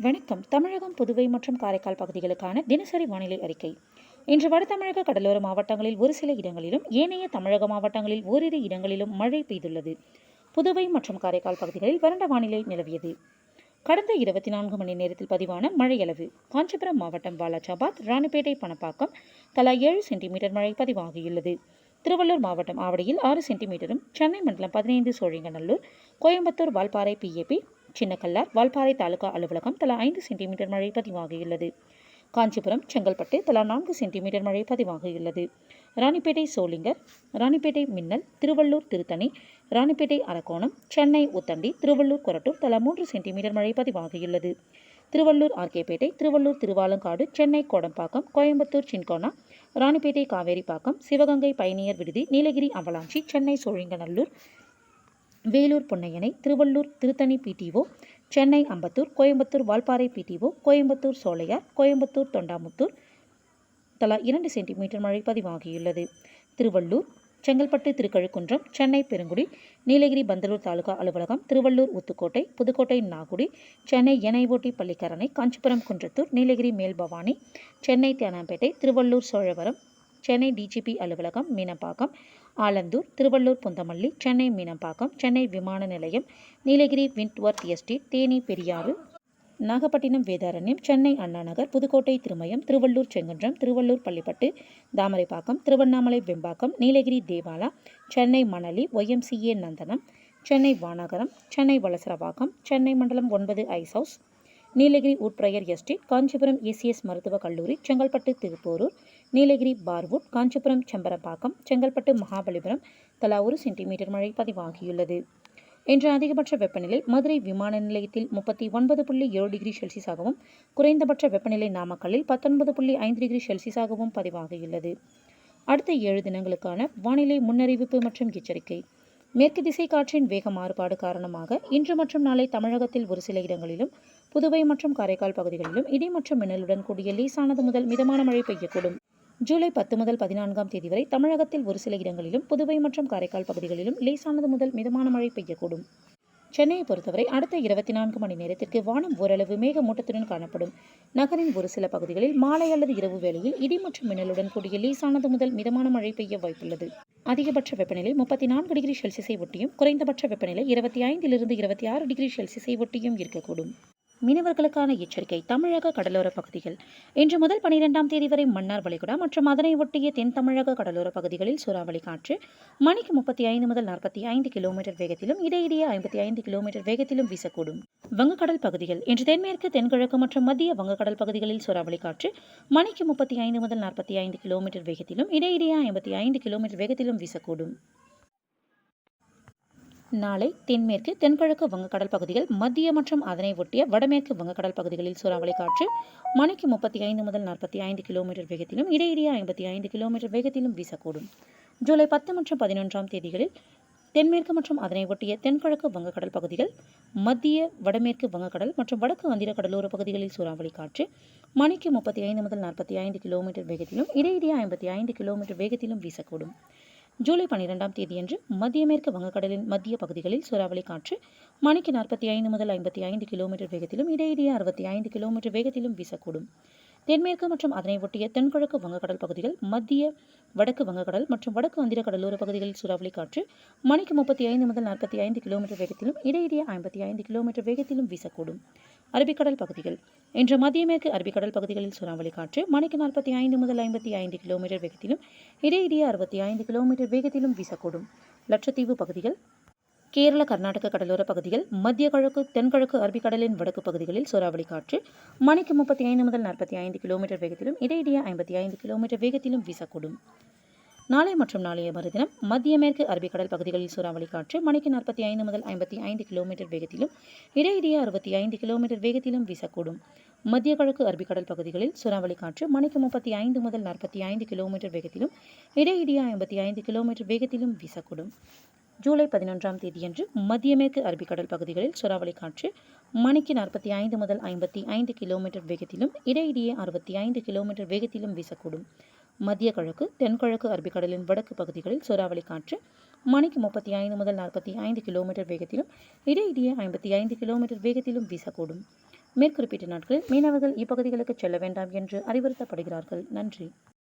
வணக்கம். தமிழகம், புதுவை மற்றும் காரைக்கால் பகுதிகளுக்கான தினசரி வானிலை அறிக்கை. இன்று வட தமிழக கடலோர மாவட்டங்களில் ஒரு சில இடங்களிலும், ஏனைய தமிழக மாவட்டங்களில் ஓரிரு இடங்களிலும் மழை பெய்துள்ளது. புதுவை மற்றும் காரைக்கால் பகுதிகளில் வறண்ட வானிலை நிலவியது. கடந்த 24 மணி நேரத்தில் பதிவான மழையளவு: காஞ்சிபுரம் மாவட்டம் வாலாஜாபாத், ராணிப்பேட்டை, பணப்பாக்கம் தலா 7 சென்டிமீட்டர் மழை பதிவாகியுள்ளது. திருவள்ளூர் மாவட்டம் ஆவடியில் 6 சென்டிமீட்டரும், சென்னை மண்டலம் 15, சோழிங்கநல்லூர், கோயம்புத்தூர், வால்பாறை, PAP, சின்னக்கல்லார், வால்பாறை தாலுகா அலுவலகம் தலா 5 சென்டிமீட்டர் மழை பதிவாகியுள்ளது. காஞ்சிபுரம், செங்கல்பட்டு தலா 4 சென்டிமீட்டர் மழை பதிவாகியுள்ளது. ராணிப்பேட்டை சோளிங்கர், ராணிப்பேட்டை மின்னல், திருவள்ளூர் திருத்தணி, ராணிப்பேட்டை அரக்கோணம், சென்னை உத்தண்டி, திருவள்ளூர் கொரட்டூர் தலா 3 சென்டிமீட்டர் மழை பதிவாகியுள்ளது. திருவள்ளூர் ஆர்கேபேட்டை, திருவள்ளூர் திருவாலங்காடு, சென்னை கோடம்பாக்கம், கோயம்புத்தூர் சின்கோனா, ராணிப்பேட்டை காவேரிப்பாக்கம், சிவகங்கை பயணியர் விடுதி, நீலகிரி அவலாஞ்சி, சென்னை சோழிங்கநல்லூர், வேலூர் பொன்னையனை, திருவள்ளூர் திருத்தணி PTO, சென்னை அம்பத்தூர், கோயம்புத்தூர் வால்பாறை PTO, கோயம்புத்தூர் சோலையார், கோயம்புத்தூர் தொண்டாமுத்தூர் தலா 2 சென்டிமீட்டர் மழை பதிவாகியுள்ளது. திருவள்ளூர், செங்கல்பட்டு திருக்கழுக்குன்றம், சென்னை பெருங்குடி, நீலகிரி பந்தலூர் தாலுகா அலுவலகம், திருவள்ளூர் ஊத்துக்கோட்டை, புதுக்கோட்டை நாகுடி, சென்னை எனைஓட்டி பள்ளிக்கரணை, காஞ்சிபுரம் குன்றத்தூர், நீலகிரி மேல்பவானி, சென்னை தேனாம்பேட்டை, திருவள்ளூர் சோழவரம், சென்னை DGP அலுவலகம், மீனம்பாக்கம், ஆலந்தூர், திருவள்ளூர் புந்தமல்லி, சென்னை மீனம்பாக்கம், சென்னை விமான நிலையம், Nilgiri Windworth estate, Theni Periyar, Nagapattinam Vedaranyam, Chennai Annanagar, Pudukkottai Thirumayam, Thiruvallur Sengundram, Thiruvallur Pallipattu, Thamaraipakkam, Thiruvannamalai Vembakkam, Nilgiri Devala, Chennai Manali, YMCA Nandanam, Chennai Vanagaram, Chennai Valasaravakkam, Chennai மண்டலம் 9 Ice House, Nilgiri Woodbriar estate, Kanchipuram ACS மருத்துவக் கல்லூரி, செங்கல்பட்டு திருப்போரூர், நீலகிரி பார்வுட், காஞ்சிபுரம் செம்பரம்பாக்கம், செங்கல்பட்டு மகாபலிபுரம் தலா 1 சென்டிமீட்டர் மழை பதிவாகியுள்ளது. இன்று அதிகபட்ச வெப்பநிலை மதுரை விமான நிலையத்தில் 39.7 டிகிரி செல்சியஸாகவும், குறைந்தபட்ச வெப்பநிலை நாமக்கல்லில் 19.5 டிகிரி செல்சியஸாகவும் பதிவாகியுள்ளது. அடுத்த 7 தினங்களுக்கான வானிலை முன்னறிவிப்பு மற்றும் எச்சரிக்கை. மேற்கு திசை காற்றின் வேக மாறுபாடு காரணமாக இன்று மற்றும் நாளை தமிழகத்தில் ஒரு சில இடங்களிலும், புதுவை மற்றும் காரைக்கால் பகுதிகளிலும் இடி மற்றும் மின்னலுடன் கூடிய லேசானது முதல் மிதமான மழை பெய்யக்கூடும். ஜூலை 10 முதல் 14ஆம் தேதி வரை தமிழகத்தில் ஒரு சில இடங்களிலும், புதுவை மற்றும் காரைக்கால் பகுதிகளிலும் லேசானது முதல் மிதமான மழை பெய்யக்கூடும். சென்னையை பொறுத்தவரை அடுத்த 24 மணி நேரத்திற்கு வானம் ஓரளவு மேகமூட்டத்துடன் காணப்படும். நகரின் ஒரு சில பகுதிகளில் மாலை அல்லது இரவு வேளையில் இடி மற்றும் மின்னலுடன் கூடிய லேசானது முதல் மிதமான மழை பெய்ய வாய்ப்புள்ளது. அதிகபட்ச வெப்பநிலை 34 டிகிரி செல்சியஸை ஒட்டியும், குறைந்தபட்ச வெப்பநிலை 25 - 26 டிகிரி செல்சியஸை ஒட்டியும் இருக்கக்கூடும். மீனவர்களுக்கான எச்சரிக்கை. தமிழக கடலோர பகுதிகள்: இன்று முதல் 12ஆம் தேதி வரை மன்னார் வளைகுடா மற்றும் அதனை ஒட்டிய தென் தமிழக கடலோர பகுதிகளில் சூறாவளி காற்று மணிக்கு 35 முதல் 45 கிலோமீட்டர் வேகத்திலும், இடையிடையே 55 கிலோமீட்டர் வேகத்திலும் வீசக்கூடும். வங்கக்கடல் பகுதிகள்: இன்று தென்மேற்கு, தென்கிழக்கு மற்றும் மத்திய வங்கக்கடல் பகுதிகளில் சூறாவளி காற்று மணிக்கு 35 முதல் 45 கிலோமீட்டர் வேகத்திலும், இடையிடையே 55 கிலோமீட்டர் வேகத்திலும் வீசக்கூடும். நாளை தென்மேற்கு, தென்கிழக்கு வங்கக்கடல் பகுதிகள், மத்திய மற்றும் அதனை ஒட்டிய வடமேற்கு வங்கக்கடல் பகுதிகளில் சூறாவளி காற்று மணிக்கு 35 முதல் 45 கிலோமீட்டர் வேகத்திலும், இடையிடையே 55 கிலோமீட்டர் வேகத்திலும் வீசக்கூடும். ஜூலை 10 மற்றும் 11ஆம் தேதிகளில் தென்மேற்கு மற்றும் அதனை ஒட்டிய தென்கிழக்கு வங்கக்கடல் பகுதிகள், மத்திய வடமேற்கு வங்கக்கடல் மற்றும் வடக்கு ஆந்திர கடலோர பகுதிகளில் சூறாவளி காற்று மணிக்கு 35 முதல் 45 கிலோமீட்டர் வேகத்திலும், இடையிடையே 55 கிலோமீட்டர் வேகத்திலும் வீசக்கூடும். ஜூலை 12ஆம் தேதியன்று மத்திய மேற்கு வங்கக்கடலின் மத்திய பகுதிகளில் சூறாவளி காற்று மணிக்கு 45 முதல் 55 கிலோமீட்டர் வேகத்திலும், இடையிடையே 65 கிலோமீட்டர் வேகத்திலும் வீசக்கூடும். தென்மேற்கு மற்றும் அதனை ஒட்டிய தென்கிழக்கு வங்கக்கடல் பகுதிகள், மத்திய வடக்கு வங்கக்கடல் மற்றும் வடக்கு ஆந்திர கடலோர பகுதிகளில் சூறாவளி காற்று மணிக்கு 35 முதல் 45 கிலோமீட்டர் வேகத்திலும், இடையிடையே 55 கிலோமீட்டர் வேகத்திலும் வீசக்கூடும். அரபிக்கடல் பகுதிகள்: இன்று மத்திய மேற்கு அரபிக்கடல் பகுதிகளில் சூறாவளி காற்று மணிக்கு 45 முதல் 55 கிலோமீட்டர் வேகத்திலும், இடையிடையே 65 கிலோமீட்டர் வேகத்திலும் வீசக்கூடும். லட்சத்தீவு பகுதிகள்: கேரள கர்நாடக கடலோர பகுதிகள், மத்திய கிழக்கு தென்கிழக்கு அரபிக்கடலின் வடக்கு பகுதிகளில் சூறாவளி காற்று மணிக்கு 35 முதல் 45 கிலோமீட்டர் வேகத்திலும், இடையிடையே 55 கிலோமீட்டர் வேகத்திலும் வீசக்கூடும். நாளை மற்றும் நாளைய மறுதினம் மத்திய மேற்கு அரபிக்கடல் பகுதிகளில் சூறாவளி காற்று மணிக்கு 45 முதல் 55 கிலோமீட்டர் வேகத்திலும், இடையிடையே 65 கிலோமீட்டர் வேகத்திலும் வீசக்கூடும். மத்திய கிழக்கு அரபிக்கடல் பகுதிகளில் சூறாவளி காற்று மணிக்கு 35 முதல் 45 கிலோமீட்டர் வேகத்திலும், இடையிடையே 55 கிலோமீட்டர் வேகத்திலும் வீசக்கூடும். ஜூலை 11ஆம் தேதியன்று மத்திய மேற்கு அரபிக்கடல் பகுதிகளில் சூறாவளி காற்று மணிக்கு 45 முதல் 55 கிலோமீட்டர் வேகத்திலும், இடையிடையே 65 கிலோமீட்டர் வேகத்திலும் வீசக்கூடும். மத்திய கிழக்கு தென்கிழக்கு அரபிக்கடலின் வடக்கு பகுதிகளில் சூறாவளி காற்று மணிக்கு 35 முதல் 45 கிலோமீட்டர் வேகத்திலும், இடையிடையே 55 கிலோமீட்டர் வேகத்திலும் வீசக்கூடும். மேற்குறிப்பிட்ட நாட்களில் மீனவர்கள் இப்பகுதிகளுக்கு செல்ல வேண்டாம் என்று அறிவுறுத்தப்படுகிறார்கள். நன்றி.